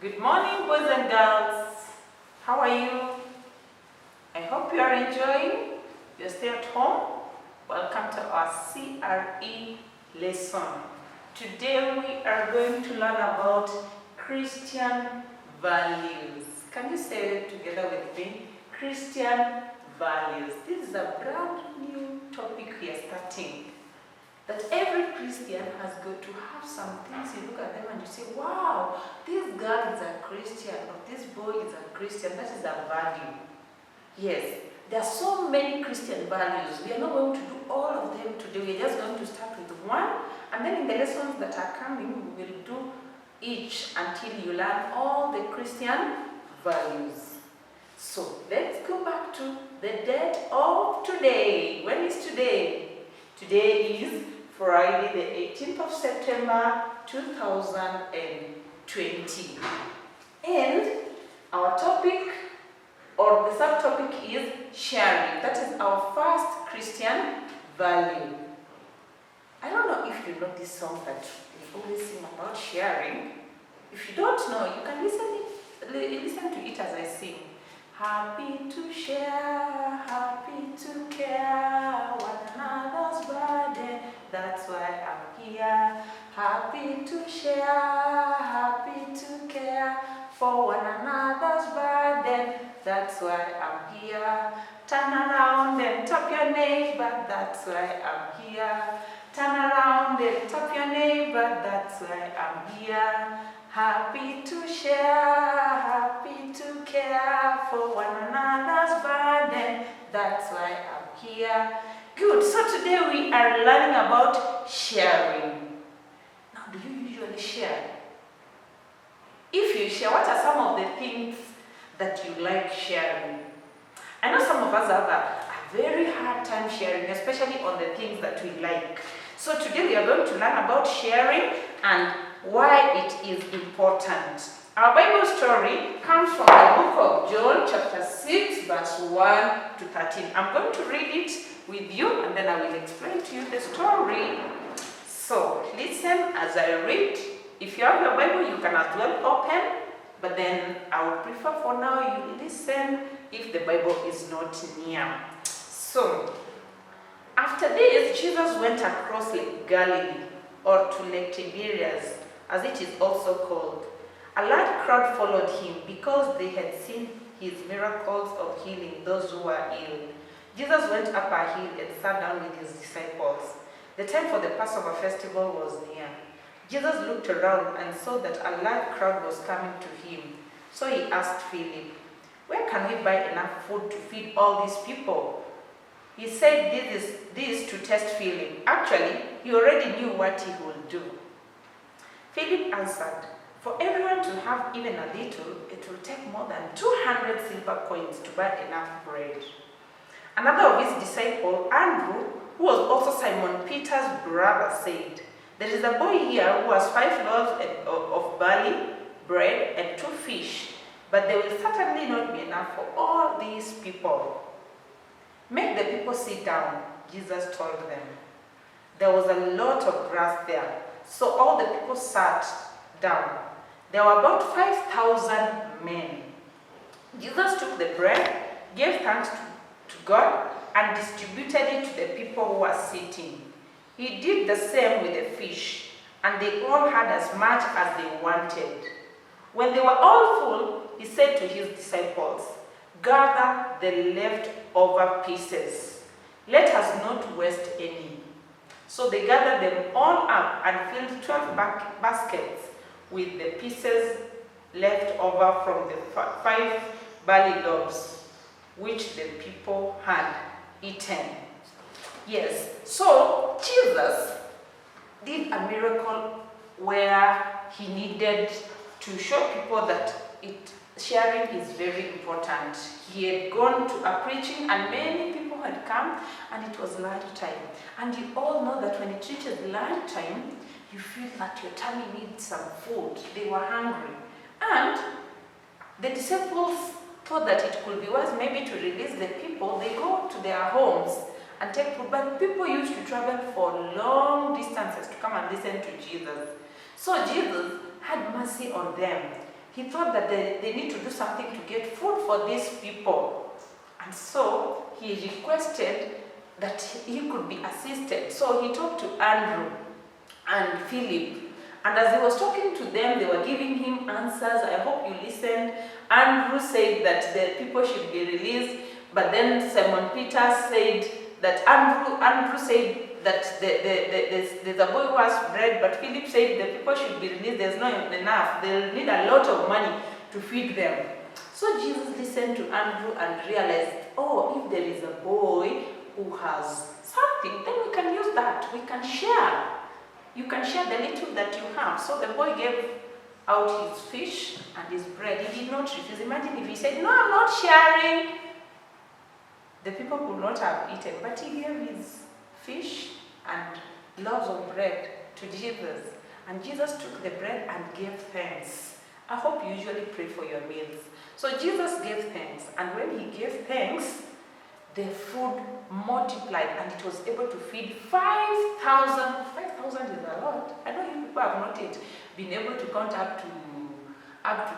Good morning, boys and girls. How are you? I hope you are enjoying your stay at home. Welcome to our C.R.E. lesson. Today we are going to learn about Christian values. Can you say it together with me? Christian values. This is a brand new topic we are starting. That every Christian has got to have some things. You look at them and you say, wow, this girl is a Christian, or this boy is a Christian. That is a value. Yes, there are so many Christian values. We are not going to do all of them today. We are just going to start with one, and then in the lessons that are coming, we will do each until you learn all the Christian values. So let's go back to the date of today. When is today? Today is Friday the 18th of September 2020. And our topic or the subtopic is sharing. That is our first Christian value. I don't know if you know this song that we always sing about sharing. If you don't know, you can listen to it as I sing. Happy to share, happy to care, one another's burden, that's why I'm here. Happy to share, happy to care, for one another's burden, that's why I'm here. Turn around and tap your neighbor, that's why I'm here. Turn around and tap your neighbor, that's why I'm here. Happy to share, happy to care, for one another's burden, that's why I'm here. Good, so today we are learning about sharing. Now, do you usually share? If you share, what are some of the things that you like sharing? I know some of us have a very hard time sharing, especially on the things that we like. So today we are going to learn about sharing and why it is important. Our Bible story comes from the book of John chapter 6 verse 1 to 13. I'm going to read it with you and then I will explain to you the story. So listen as I read. If you have your Bible, you can as well open, but then I would prefer for now you listen if the Bible is not near. So after this, Jesus went across Lake Galilee, or to Lake Tiberias, as it is also called. A large crowd followed him because they had seen his miracles of healing those who were ill. Jesus went up a hill and sat down with his disciples. The time for the Passover festival was near. Jesus looked around and saw that a large crowd was coming to him. So he asked Philip, "Where can we buy enough food to feed all these people?" He said this to test Philip. Actually, he already knew what he would do. Philip answered, "For everyone to have even a little, it will take more than 200 silver coins to buy enough bread." Another of his disciples, Andrew, who was also Simon Peter's brother, said, "There is a boy here who has 5 loaves of barley bread and 2 fish, but there will certainly not be enough for all these people." "Make the people sit down," Jesus told them. There was a lot of grass there, so all the people sat down. There were about 5,000 men. Jesus took the bread, gave thanks to God, and distributed it to the people who were sitting. He did the same with the fish, and they all had as much as they wanted. When they were all full, he said to his disciples, "Gather the leftover pieces. Let us not waste any." So they gathered them all up and filled 12 baskets with the pieces left over from the 5 barley loaves, which the people had eaten. Yes, so Jesus did a miracle where he needed to show people that sharing is very important. He had gone to a preaching and many people had come and it was lunchtime. And you all know that when it reaches lunchtime, you feel that your tummy needs some food. They were hungry. And the disciples thought that it could be wise maybe to release the people. They go to their homes and take food. But people used to travel for long distances to come and listen to Jesus. So Jesus had mercy on them. he thought that they need to do something to get food for these people. And so he requested that he could be assisted. So he talked to Andrew and Philip. And as he was talking to them, they were giving him answers. I hope you listened. Andrew said that the people should be released. But then Simon Peter said that Andrew said that there's a boy who has bread, but Philip said the people should be released. There's not enough. They'll need a lot of money to feed them. So Jesus listened to Andrew and realized, oh, if there is a boy who has something, then we can use that. We can share. You can share the little that you have. So the boy gave out his fish and his bread. He did not refuse. Imagine if he said, no, I'm not sharing. The people could not have eaten. But he gave his fish and loaves of bread to Jesus. And Jesus took the bread and gave thanks. I hope you usually pray for your meals. So Jesus gave thanks. And when he gave thanks, the food multiplied and it was able to feed 5,000. 5,000 is a lot. I know you people have not yet been able to count up to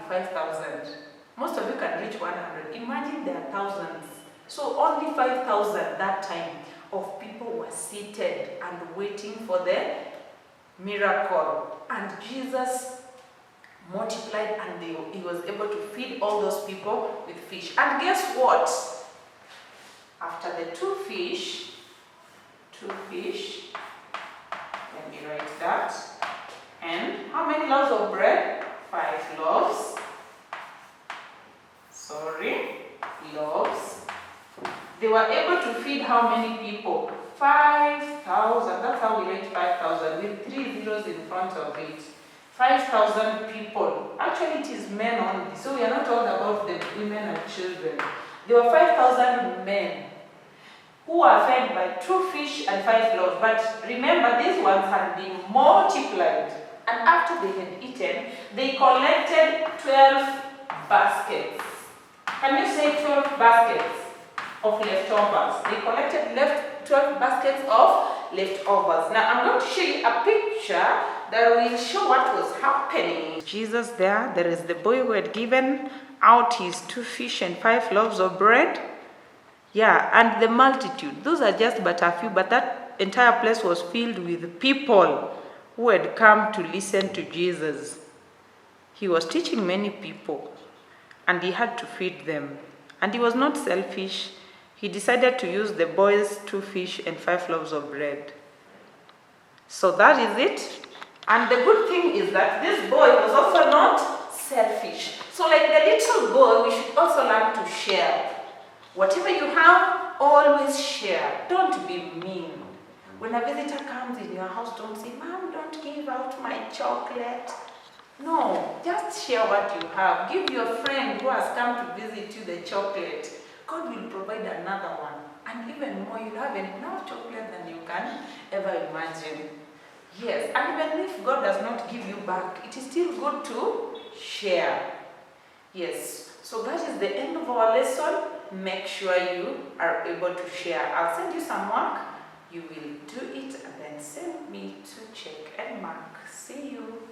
5,000. Most of you can reach 100. Imagine there are thousands. So only 5,000 that time of people were seated and waiting for the miracle. And Jesus multiplied and he was able to feed all those people with fish. And guess what? After the two fish, let me write that. And how many loaves of bread? 5 loaves. Loaves. They were able to feed how many people? 5,000. That's how we write 5,000 with 3 zeros in front of it. 5,000 people. Actually, it is men only. So we are not talking about the women and children. There were 5,000 men who were fed by 2 fish and 5 loaves. But remember, these ones had been multiplied. And after they had eaten, they collected 12 baskets. Can you say 12 baskets of leftovers? They collected 12 baskets of leftovers. Now, I'm going to show you a picture that will show what was happening. Jesus there is the boy who had given out his 2 fish and 5 loaves of bread. Yeah, and the multitude. Those are just but a few, but that entire place was filled with people who had come to listen to Jesus. He was teaching many people, and he had to feed them. And he was not selfish. He decided to use the boys' 2 fish and 5 loaves of bread. So that is it. And the good thing is that this boy was also not selfish. So like the little boy, we should also learn to share. Whatever you have, always share. Don't be mean. When a visitor comes in your house, don't say, Mom, don't give out my chocolate. No, just share what you have. Give your friend who has come to visit you the chocolate. God will provide another one. And even more, you'll have enough chocolate than you can ever imagine. Yes, and even if God does not give you back, it is still good to share. Yes, so that is the end of our lesson. Make sure you are able to share. I'll send you some work. You will do it and then send me to check and mark. See you.